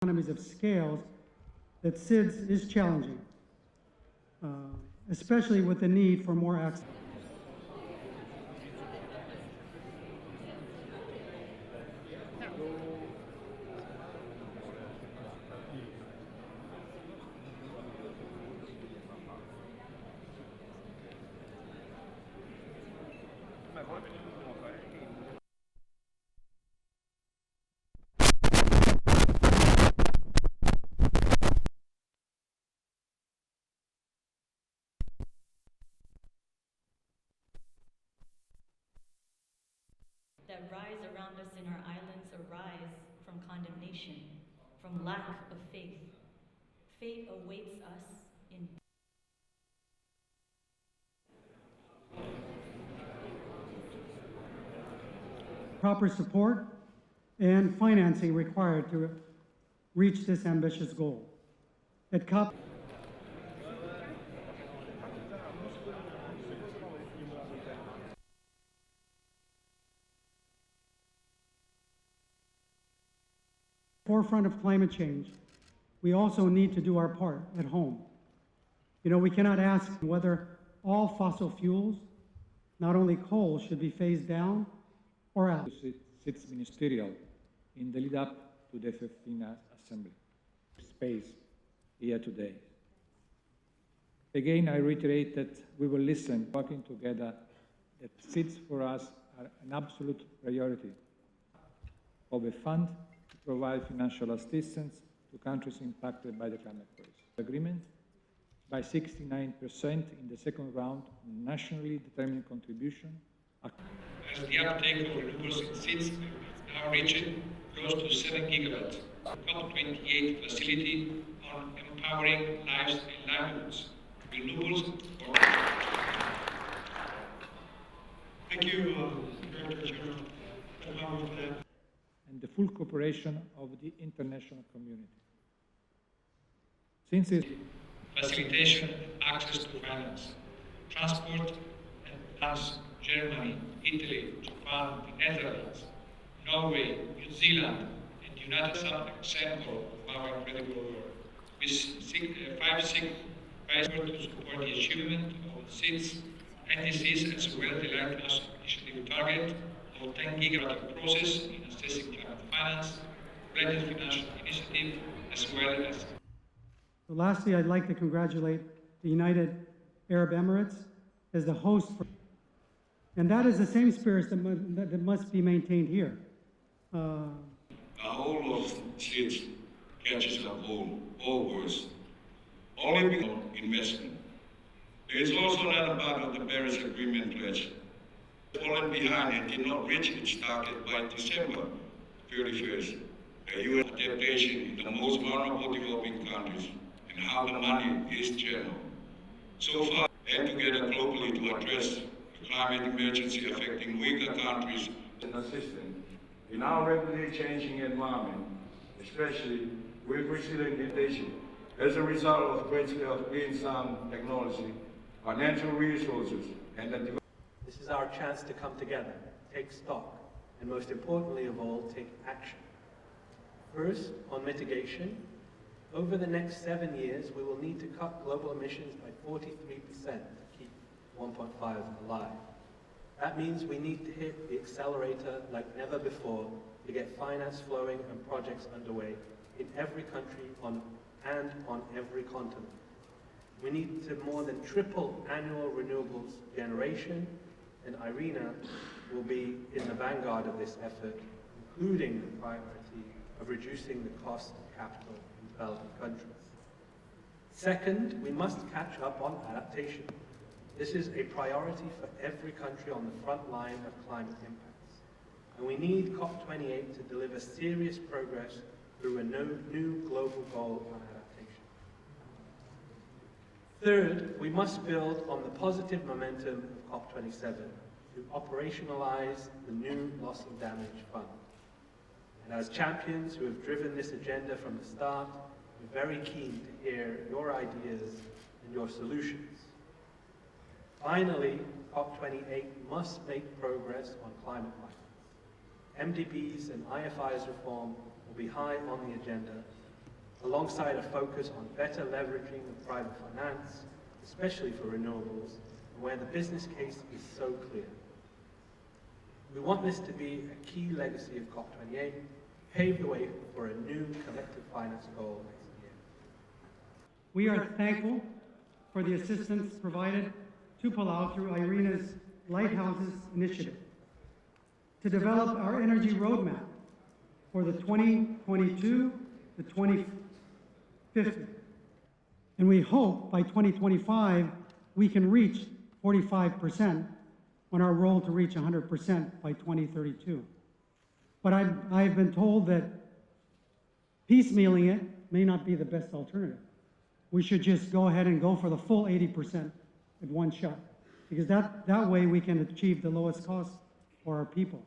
economies of scales that SIDS is challenging, especially with the need for more access. That rise around us in our islands arise from condemnation, from lack of faith. Fate awaits us in Proper support and financing required to reach this ambitious goal. At COP, forefront of climate change, we also need to do our part at home. You know, we cannot ask whether all fossil fuels, not only coal, should be phased down or out. SIDS Ministerial in the lead up to the 15th Assembly. Space here today. Again, I reiterate that we will listen, working together, that SIDS for us are an absolute priority of a fund to provide financial assistance to countries impacted by the climate crisis. Agreement by 69% in the second round on nationally determined contribution. As the uptake of renewables in SIDS now reaching close to 7 gigawatts, COP28 facility on empowering lives and livelihoods. Renewables for... Thank you, Director General, for that. And the full cooperation of the international community. Since its facilitation and access to finance, transport and plans, Germany, Italy, Japan, the Netherlands, Norway, New Zealand, and the United States are example of our incredible work. With 5 to support the achievement of SIDS, NDCs, as well as the Lighthouse Initiative target of 10 gigawatt process in assessing climate finance, related financial initiative, as well as. So lastly, I'd like to congratulate the United Arab Emirates as the host for, and that is the same spirit that must be maintained here. The whole of SIDS catches up all words. Only because investment. There is also another part of the Paris Agreement pledge. Fallen behind and did not reach its target by December 31st. The UN adaptation in the most vulnerable developing countries and how the money is channeled. So far, and together globally to address the climate emergency affecting weaker countries. Assistant in our rapidly changing environment, especially with resilient adaptation, as a result of great scale of green sound technology, our natural resources, and the This is our chance to come together, take stock, and most importantly of all, take action. First, on mitigation, over the next 7 years, we will need to cut global emissions by 43% to keep 1.5 alive. That means we need to hit the accelerator like never before to get finance flowing and projects underway in every country and on every continent. We need to more than triple annual renewables generation, and IRENA will be in the vanguard of this effort, including the priority of reducing the cost of capital in developing countries. Second, we must catch up on adaptation. This is a priority for every country on the front line of climate impacts. And we need COP28 to deliver serious progress through a new global goal on adaptation. Third, we must build on the positive momentum of COP27 to operationalize the new loss of damage fund. And as champions who have driven this agenda from the start, we're very keen to hear your ideas and your solutions. Finally, COP28 must make progress on climate finance. MDBs and IFIs reform will be high on the agenda, alongside a focus on better leveraging of private finance, especially for renewables, where the business case is so clear. We want this to be a key legacy of COP28, pave the way for a new collective finance goal next year. We are thankful for the assistance provided to Palau through IRENA's Lighthouses initiative to develop our energy roadmap for the 2022 to 2050. And we hope by 2025 we can reach 45% on our roll to reach 100% by 2032. But I've been told that piecemealing it may not be the best alternative. We should just go ahead and go for the full 80% at one shot, because that way we can achieve the lowest cost for our people.